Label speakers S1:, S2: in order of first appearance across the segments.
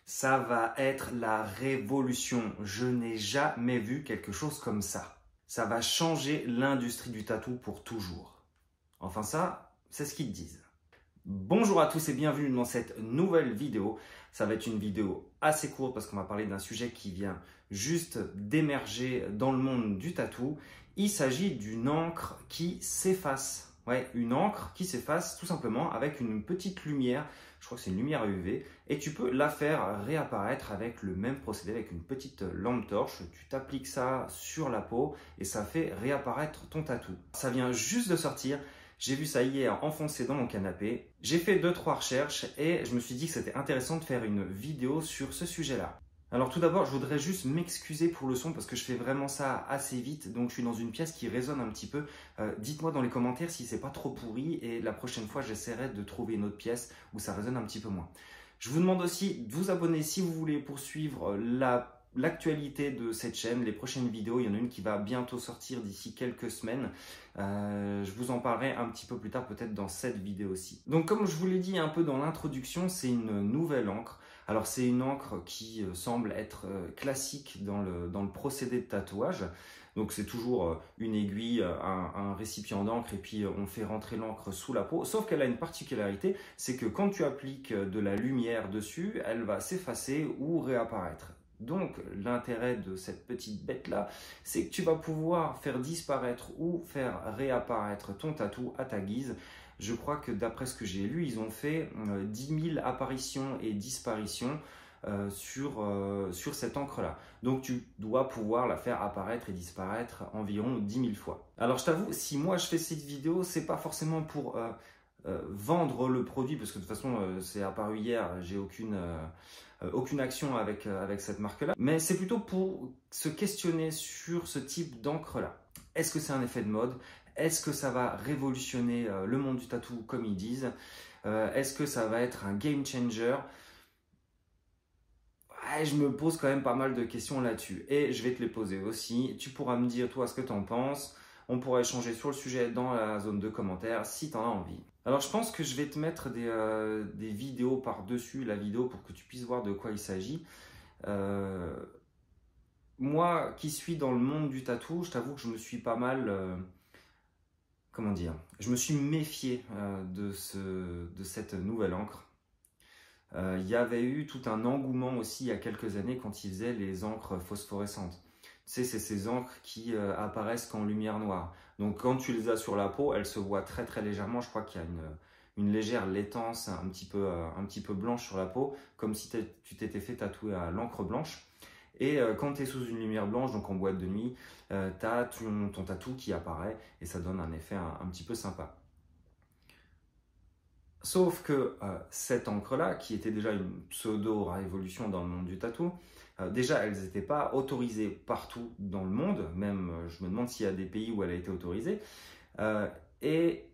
S1: Ça va être la révolution. Je n'ai jamais vu quelque chose comme ça. Ça va changer l'industrie du tatou pour toujours. Enfin ça, c'est ce qu'ils disent. Bonjour à tous et bienvenue dans cette nouvelle vidéo. Ça va être une vidéo assez courte parce qu'on va parler d'un sujet qui vient juste d'émerger dans le monde du tatou. Il s'agit d'une encre qui s'efface. Ouais, une encre qui s'efface tout simplement avec une petite lumière. Je crois que c'est une lumière UV. Et tu peux la faire réapparaître avec le même procédé, avec une petite lampe torche. Tu t'appliques ça sur la peau et ça fait réapparaître ton tatou. Ça vient juste de sortir. J'ai vu ça hier enfoncé dans mon canapé. J'ai fait 2-3 recherches et je me suis dit que c'était intéressant de faire une vidéo sur ce sujet-là. Alors tout d'abord, je voudrais juste m'excuser pour le son parce que je fais vraiment ça assez vite. Donc je suis dans une pièce qui résonne un petit peu. Dites-moi dans les commentaires si c'est pas trop pourri et la prochaine fois, j'essaierai de trouver une autre pièce où ça résonne un petit peu moins. Je vous demande aussi de vous abonner si vous voulez poursuivre l'actualité de cette chaîne, les prochaines vidéos. Il y en a une qui va bientôt sortir d'ici quelques semaines. Je vous en parlerai un petit peu plus tard, peut-être dans cette vidéo-ci. Donc comme je vous l'ai dit un peu dans l'introduction, c'est une nouvelle encre. Alors c'est une encre qui semble être classique dans le procédé de tatouage. Donc c'est toujours une aiguille, un récipient d'encre et puis on fait rentrer l'encre sous la peau. Sauf qu'elle a une particularité, c'est que quand tu appliques de la lumière dessus, elle va s'effacer ou réapparaître. Donc l'intérêt de cette petite bête-là, c'est que tu vas pouvoir faire disparaître ou faire réapparaître ton tatou à ta guise. Je crois que d'après ce que j'ai lu, ils ont fait 10 000 apparitions et disparitions sur cette encre-là. Donc tu dois pouvoir la faire apparaître et disparaître environ 10 000 fois. Alors je t'avoue, si moi je fais cette vidéo, c'est pas forcément pour vendre le produit, parce que de toute façon c'est apparu hier, j'ai aucune action avec cette marque-là, mais c'est plutôt pour se questionner sur ce type d'encre-là. Est-ce que c'est un effet de mode? Est-ce que ça va révolutionner le monde du tatou comme ils disent? Est-ce que ça va être un game changer? Ouais, je me pose quand même pas mal de questions là-dessus et je vais te les poser aussi. Tu pourras me dire toi ce que tu en penses. On pourra échanger sur le sujet dans la zone de commentaires si tu en as envie. Alors je pense que je vais te mettre des vidéos par-dessus la vidéo pour que tu puisses voir de quoi il s'agit. Moi qui suis dans le monde du tatou, je t'avoue que je me suis pas mal... comment dire? Je me suis méfié de cette nouvelle encre. Il y avait eu tout un engouement aussi il y a quelques années quand ils faisaient les encres phosphorescentes. Tu sais, c'est ces encres qui apparaissent qu'en lumière noire. Donc quand tu les as sur la peau, elles se voient très très légèrement. Je crois qu'il y a une légère laitance un petit peu blanche sur la peau, comme si tu t'étais fait tatouer à l'encre blanche. Et quand tu es sous une lumière blanche, donc en boîte de nuit, tu as ton tatou qui apparaît et ça donne un effet un petit peu sympa. Sauf que cette encre-là, qui était déjà une pseudo-révolution dans le monde du tatou, déjà, elles n'étaient pas autorisées partout dans le monde, même je me demande s'il y a des pays où elle a été autorisée, et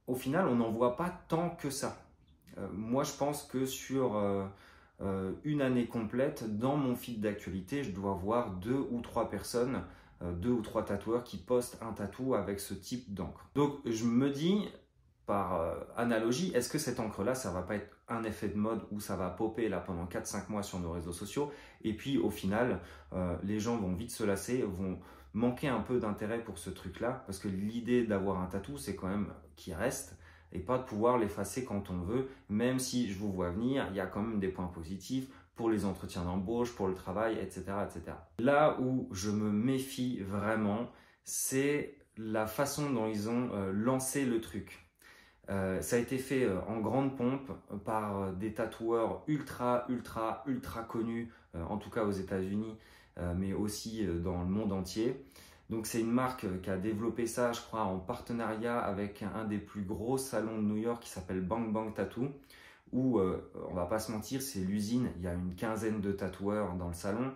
S1: au final, on n'en voit pas tant que ça. Moi, je pense que sur une année complète, dans mon feed d'actualité, je dois voir 2 ou 3 personnes, 2 ou 3 tatoueurs qui postent un tatou avec ce type d'encre. Donc, je me dis... par analogie, est-ce que cette encre-là, ça va pas être un effet de mode où ça va popper là pendant 4-5 mois sur nos réseaux sociaux et puis au final, les gens vont vite se lasser, vont manquer un peu d'intérêt pour ce truc-là parce que l'idée d'avoir un tatou, c'est quand même qu'il reste et pas de pouvoir l'effacer quand on veut, même si je vous vois venir, il y a quand même des points positifs pour les entretiens d'embauche, pour le travail, etc., etc. Là où je me méfie vraiment, c'est la façon dont ils ont lancé le truc. Ça a été fait en grande pompe par des tatoueurs ultra connus, en tout cas aux États-Unis, mais aussi dans le monde entier. Donc c'est une marque qui a développé ça, je crois, en partenariat avec un des plus gros salons de New York qui s'appelle Bang Bang Tattoo, où, on va pas se mentir, c'est l'usine, il y a une quinzaine de tatoueurs dans le salon.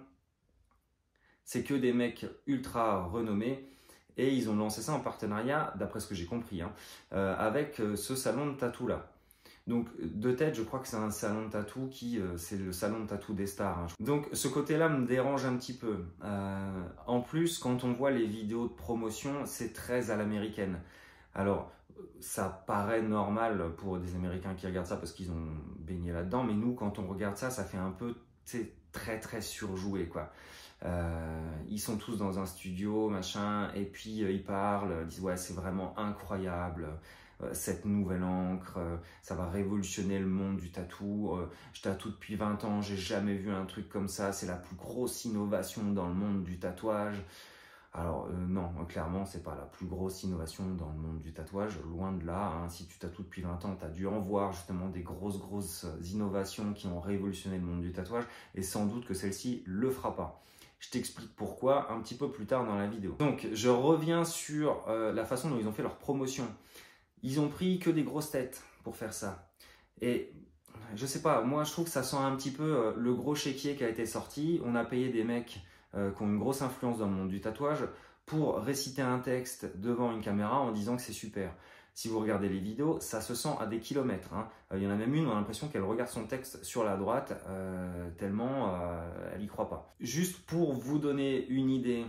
S1: C'est que des mecs ultra renommés. Et ils ont lancé ça en partenariat, d'après ce que j'ai compris, hein, avec ce salon de tatou là. Donc de tête, je crois que c'est un salon de tatou qui, c'est le salon de tatou des stars. Hein. Donc ce côté-là me dérange un petit peu. En plus, quand on voit les vidéos de promotion, c'est très à l'américaine. Alors ça paraît normal pour des Américains qui regardent ça parce qu'ils ont baigné là-dedans, mais nous, quand on regarde ça, ça fait un peu c'est très très surjoué quoi. Ils sont tous dans un studio, machin, et puis ils parlent, ils disent ouais c'est vraiment incroyable, cette nouvelle encre, ça va révolutionner le monde du tatou, je tatoue depuis 20 ans, j'ai jamais vu un truc comme ça, c'est la plus grosse innovation dans le monde du tatouage. Alors non, clairement c'est pas la plus grosse innovation dans le monde du tatouage, loin de là, hein. Si tu tatoues depuis 20 ans, tu as dû en voir justement des grosses innovations qui ont révolutionné le monde du tatouage, et sans doute que celle-ci le fera pas. Je t'explique pourquoi un petit peu plus tard dans la vidéo. Donc je reviens sur la façon dont ils ont fait leur promotion. Ils ont pris que des grosses têtes pour faire ça. Et je sais pas, moi je trouve que ça sent un petit peu le gros chéquier qui a été sorti. On a payé des mecs qui ont une grosse influence dans le monde du tatouage pour réciter un texte devant une caméra en disant que c'est super. Si vous regardez les vidéos, ça se sent à des kilomètres, hein. Il y en a même une, on a l'impression qu'elle regarde son texte sur la droite, tellement elle y croit pas. Juste pour vous donner une idée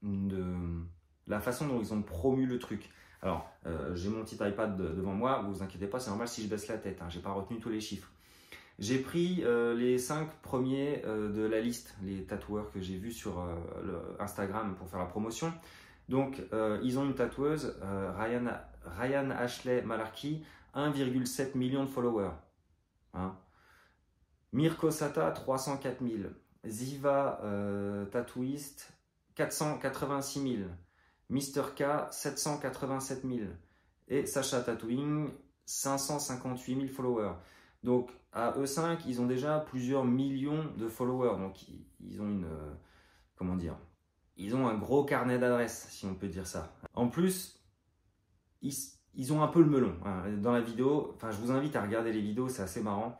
S1: de la façon dont ils ont promu le truc. Alors, j'ai mon petit iPad devant moi, vous inquiétez pas, c'est normal si je baisse la tête, hein, j'ai pas retenu tous les chiffres. J'ai pris les 5 premiers de la liste, les tatoueurs que j'ai vus sur Instagram pour faire la promotion. Donc, ils ont une tatoueuse, Ryan Ashley Malarkey, 1,7 million de followers. Hein. Mirko Sata, 304 000. Ziva Tattooist, 486 000. Mr. K, 787 000. Et Sacha Tattooing, 558 000 followers. Donc, à eux 5, ils ont déjà plusieurs millions de followers. Donc, ils ont une... comment dire ? Ils ont un gros carnet d'adresses, si on peut dire ça. En plus, ils ont un peu le melon. Hein. Dans la vidéo, enfin, je vous invite à regarder les vidéos, c'est assez marrant.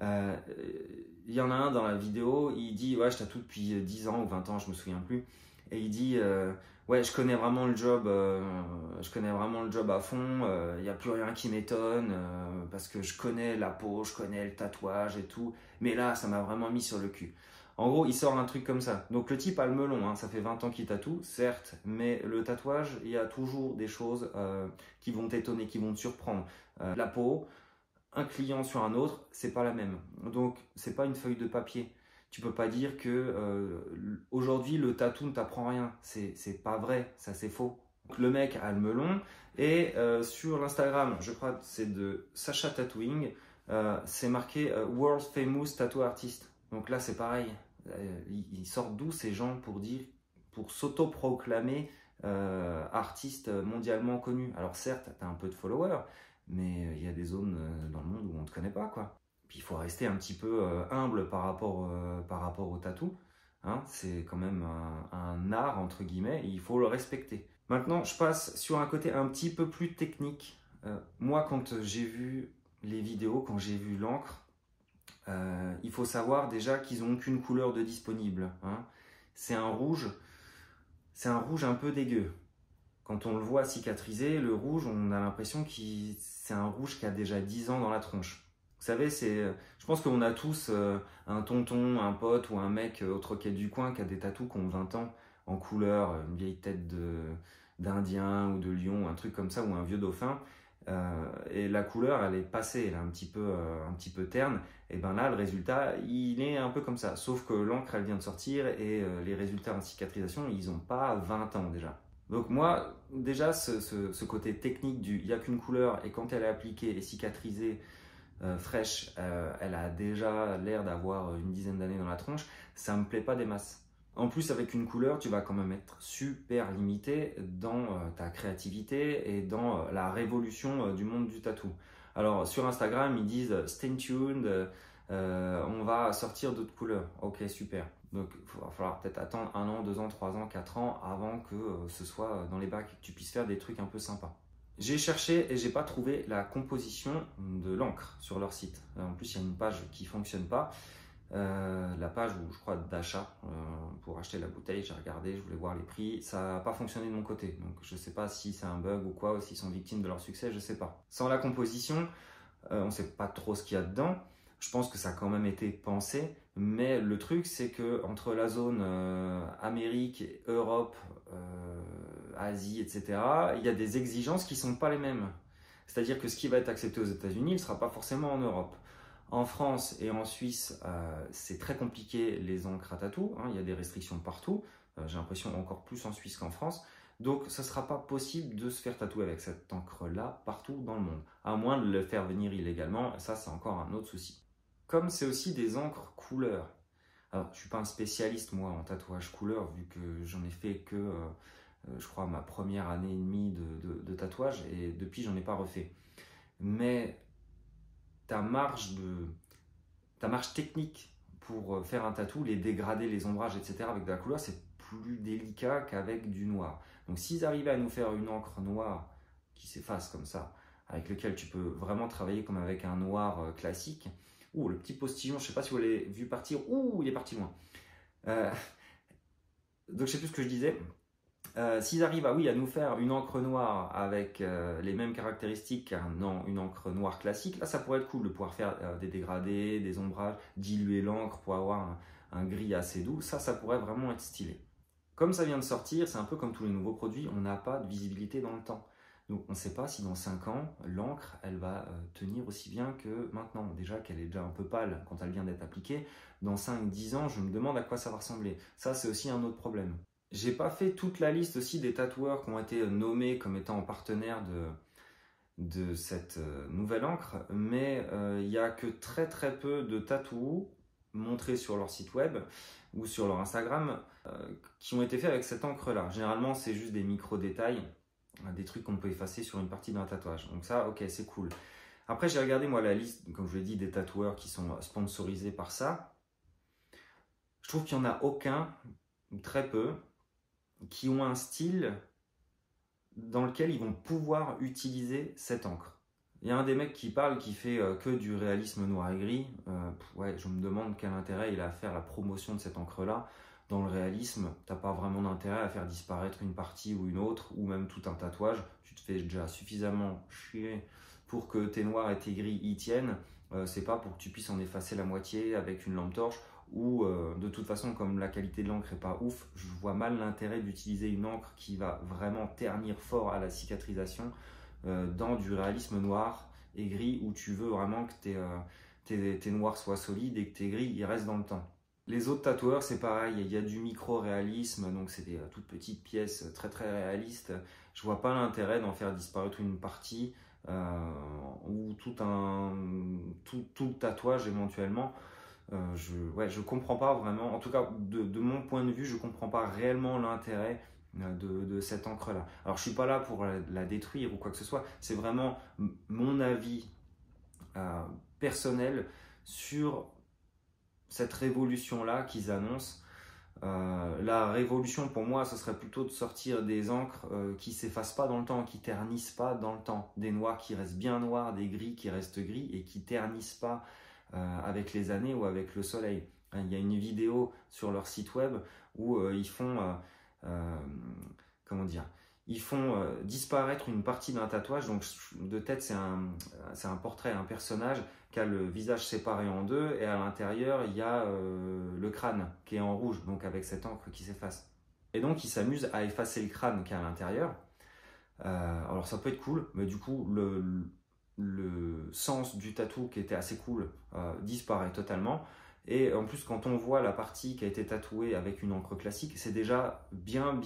S1: Il y en a un dans la vidéo, il dit « Ouais, je tatoue depuis 10 ans ou 20 ans, je me souviens plus. » Et il dit ouais, je connais vraiment le job à fond, il n'y a plus rien qui m'étonne, parce que je connais la peau, je connais le tatouage et tout, mais là, ça m'a vraiment mis sur le cul. » En gros, il sort un truc comme ça. Donc le type a le melon, hein, ça fait 20 ans qu'il tatoue, certes, mais le tatouage, il y a toujours des choses qui vont t'étonner, qui vont te surprendre. La peau, un client sur un autre, c'est pas la même. Donc, c'est pas une feuille de papier. Tu peux pas dire que aujourd'hui le tatou ne t'apprend rien. C'est pas vrai, ça c'est faux. Donc, le mec a le melon et sur l'Instagram, je crois que c'est de Sacha Tattooing, c'est marqué World Famous Tattoo Artist. Donc là c'est pareil. Ils sortent d'où ces gens pour s'auto-proclamer artiste mondialement connu. Alors certes, tu as un peu de followers, mais il y a des zones dans le monde où on ne te connaît pas, quoi. Puis il faut rester un petit peu humble par rapport au tatou. Hein, c'est quand même un art, entre guillemets, et il faut le respecter. Maintenant, je passe sur un côté un petit peu plus technique. Moi, quand j'ai vu les vidéos, quand j'ai vu l'encre, il faut savoir déjà qu'ils n'ont qu'une couleur de disponible. Hein. C'est un rouge un peu dégueu. Quand on le voit cicatriser, le rouge, on a l'impression que c'est un rouge qui a déjà 10 ans dans la tronche. Vous savez, je pense qu'on a tous un tonton, un pote ou un mec au troquet du coin qui a des tatous qui ont 20 ans en couleur, une vieille tête d'Indien ou de lion, un truc comme ça, ou un vieux dauphin. Et la couleur, elle est passée, elle est un petit peu terne. Et bien là, le résultat, il est un peu comme ça. Sauf que l'encre, elle vient de sortir et les résultats en cicatrisation, ils n'ont pas 20 ans déjà. Donc moi, déjà, ce côté technique du il n'y a qu'une couleur et quand elle est appliquée et cicatrisée, fraîche, elle a déjà l'air d'avoir une dizaine d'années dans la tronche, ça me plaît pas des masses. En plus, avec une couleur, tu vas quand même être super limité dans ta créativité et dans la révolution du monde du tatou. Alors sur Instagram, ils disent « Stay tuned, on va sortir d'autres couleurs ». Ok, super. Donc il va falloir peut-être attendre 1 an, 2 ans, 3 ans, 4 ans avant que ce soit dans les bacs et que tu puisses faire des trucs un peu sympas. J'ai cherché et j'ai pas trouvé la composition de l'encre sur leur site. En plus, il y a une page qui fonctionne pas. La page où je crois d'achat pour acheter la bouteille, j'ai regardé, je voulais voir les prix, ça n'a pas fonctionné de mon côté. Donc je sais pas si c'est un bug ou quoi, ou s'ils sont victimes de leur succès, je sais pas. Sans la composition, on sait pas trop ce qu'il y a dedans. Je pense que ça a quand même été pensé, mais le truc c'est que entre la zone Amérique, Europe, Asie, etc., il y a des exigences qui sont pas les mêmes. C'est-à-dire que ce qui va être accepté aux États-Unis ne sera pas forcément en Europe. En France et en Suisse, c'est très compliqué les encres à tatou, hein, il y a des restrictions partout, j'ai l'impression encore plus en Suisse qu'en France. Donc ce ne sera pas possible de se faire tatouer avec cette encre-là partout dans le monde, à moins de le faire venir illégalement, et ça c'est encore un autre souci. Comme c'est aussi des encres couleur, alors je ne suis pas un spécialiste moi en tatouage couleur, vu que j'en ai fait que, je crois, ma première année et demie de tatouage, et depuis j'en ai pas refait. Mais ta marge technique pour faire un tatou, les dégradés, les ombrages, etc. avec de la couleur, c'est plus délicat qu'avec du noir. Donc s'ils arrivaient à nous faire une encre noire qui s'efface comme ça, avec lequel tu peux vraiment travailler comme avec un noir classique. Ouh, le petit postillon, je ne sais pas si vous l'avez vu partir. Ouh, il est parti loin. Donc je ne sais plus ce que je disais. S'ils arrivent à nous faire une encre noire avec les mêmes caractéristiques qu'une encre noire classique, là ça pourrait être cool de pouvoir faire des dégradés, des ombrages, diluer l'encre pour avoir un gris assez doux. Ça pourrait vraiment être stylé. Comme ça vient de sortir, c'est un peu comme tous les nouveaux produits, on n'a pas de visibilité dans le temps. Donc on ne sait pas si dans 5 ans, l'encre, elle va tenir aussi bien que maintenant. Déjà qu'elle est déjà un peu pâle quand elle vient d'être appliquée. Dans 5-10 ans, je me demande à quoi ça va ressembler. Ça, c'est aussi un autre problème. J'ai pas fait toute la liste aussi des tatoueurs qui ont été nommés comme étant partenaires de cette nouvelle encre, mais il n'y a que très très peu de tatous montrés sur leur site web ou sur leur Instagram qui ont été faits avec cette encre là. Généralement c'est juste des micro-détails, des trucs qu'on peut effacer sur une partie d'un tatouage. Donc ça, ok, c'est cool. Après j'ai regardé moi la liste, comme je l'ai dit, des tatoueurs qui sont sponsorisés par ça. Je trouve qu'il n'y en a aucun, ou très peu, qui ont un style dans lequel ils vont pouvoir utiliser cette encre. Il y a un des mecs qui parle, qui fait que du réalisme noir et gris. Ouais, je me demande quel intérêt il a à faire la promotion de cette encre-là. Dans le réalisme, t'as pas vraiment d'intérêt à faire disparaître une partie ou une autre, ou même tout un tatouage. Tu te fais déjà suffisamment chier pour que tes noirs et tes gris y tiennent. C'est pas pour que tu puisses en effacer la moitié avec une lampe torche, ou de toute façon, comme la qualité de l'encre est pas ouf, je vois mal l'intérêt d'utiliser une encre qui va vraiment ternir fort à la cicatrisation dans du réalisme noir et gris, où tu veux vraiment que tes noirs soient solides et que tes gris ils restent dans le temps. Les autres tatoueurs, c'est pareil, il y a du micro-réalisme, donc c'est des toutes petites pièces très très réalistes. Je vois pas l'intérêt d'en faire disparaître une partie ou tout le tatouage éventuellement. Je comprends pas vraiment, en tout cas de mon point de vue, je comprends pas réellement l'intérêt de cette encre là. Alors je suis pas là pour la détruire ou quoi que ce soit, c'est vraiment mon avis personnel sur cette révolution là qu'ils annoncent. La révolution pour moi ce serait plutôt de sortir des encres qui s'effacent pas dans le temps, qui ternissent pas dans le temps, des noirs qui restent bien noirs, des gris qui restent gris et qui ternissent pas avec les années ou avec le soleil. Il y a une vidéo sur leur site web où ils font comment dire, ils font disparaître une partie d'un tatouage. Donc de tête c'est un portrait, un personnage qui a le visage séparé en deux, et à l'intérieur il y a le crâne qui est en rouge, donc avec cette encre qui s'efface. Et donc ils s'amusent à effacer le crâne qui est à l'intérieur. Alors ça peut être cool, mais du coup le sens du tatou qui était assez cool disparaît totalement. Et en plus, quand on voit la partie qui a été tatouée avec une encre classique, c'est déjà bien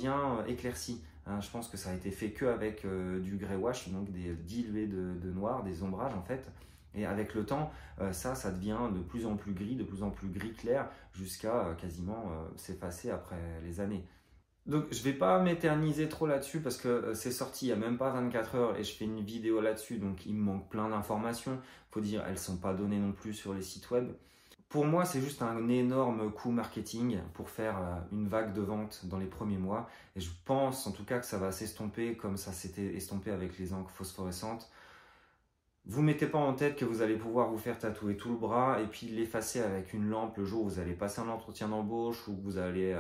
S1: éclairci. Hein, je pense que ça a été fait que avec du grey wash, donc des dilués de noir, des ombrages en fait. Et avec le temps, ça devient de plus en plus gris clair, jusqu'à quasiment s'effacer après les années. Donc je vais pas m'éterniser trop là-dessus parce que c'est sorti il y a même pas 24 heures et je fais une vidéo là-dessus, donc il me manque plein d'informations. Faut dire, elles sont pas données non plus sur les sites web. Pour moi, c'est juste un énorme coup marketing pour faire une vague de vente dans les premiers mois. Et je pense en tout cas que ça va s'estomper comme ça s'était estompé avec les encres phosphorescentes. Vous mettez pas en tête que vous allez pouvoir vous faire tatouer tout le bras et puis l'effacer avec une lampe le jour où vous allez passer un entretien d'embauche ou que vous allez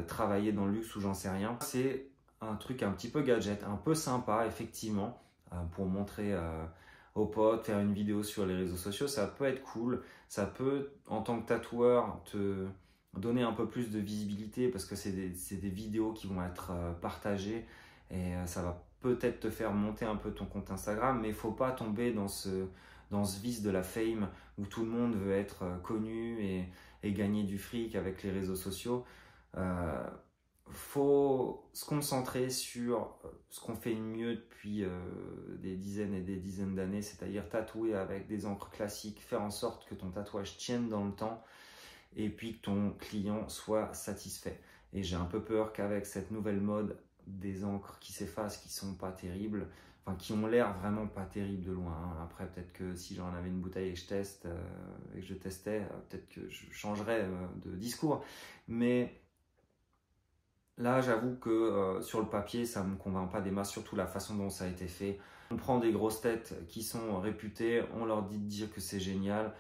S1: travailler dans le luxe ou j'en sais rien. C'est un truc un petit peu gadget, un peu sympa effectivement, pour montrer aux potes, faire une vidéo sur les réseaux sociaux, ça peut être cool. Ça peut, en tant que tatoueur, te donner un peu plus de visibilité parce que c'est des vidéos qui vont être partagées et ça va peut-être te faire monter un peu ton compte Instagram, mais il ne faut pas tomber dans dans ce vice de la fame où tout le monde veut être connu et gagner du fric avec les réseaux sociaux. Faut se concentrer sur ce qu'on fait de mieux depuis des dizaines et des dizaines d'années, c'est-à-dire tatouer avec des encres classiques, faire en sorte que ton tatouage tienne dans le temps et puis que ton client soit satisfait. Et j'ai un peu peur qu'avec cette nouvelle mode des encres qui s'effacent, qui sont pas terribles, enfin qui ont l'air vraiment pas terribles de loin, hein. Après peut-être que si j'en avais une bouteille et que je teste et que je testais, peut-être que je changerais de discours, mais là, j'avoue que sur le papier, ça ne me convainc pas des masses, surtout la façon dont ça a été fait. On prend des grosses têtes qui sont réputées, on leur dit de dire que c'est génial.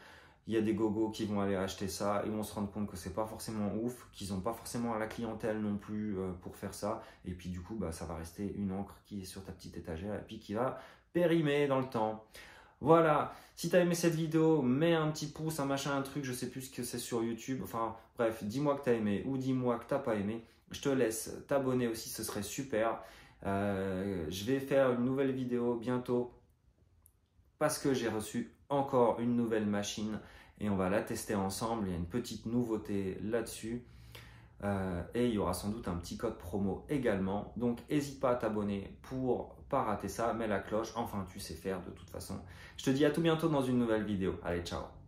S1: Il y a des gogos qui vont aller acheter ça, ils vont se rendre compte que c'est pas forcément ouf, qu'ils n'ont pas forcément la clientèle non plus pour faire ça. Et puis du coup, ça va rester une encre qui est sur ta petite étagère et puis qui va périmer dans le temps. Voilà, si tu as aimé cette vidéo, mets un petit pouce, un machin, un truc, je sais plus ce que c'est sur YouTube. Enfin bref, dis-moi que tu as aimé ou dis-moi que tu n'as pas aimé. Je te laisse t'abonner aussi, ce serait super. Je vais faire une nouvelle vidéo bientôt parce que j'ai reçu encore une nouvelle machine et on va la tester ensemble. Il y a une petite nouveauté là-dessus et il y aura sans doute un petit code promo également. Donc n'hésite pas à t'abonner pour pas rater ça, mets la cloche, enfin tu sais faire de toute façon. Je te dis à tout bientôt dans une nouvelle vidéo. Allez, ciao!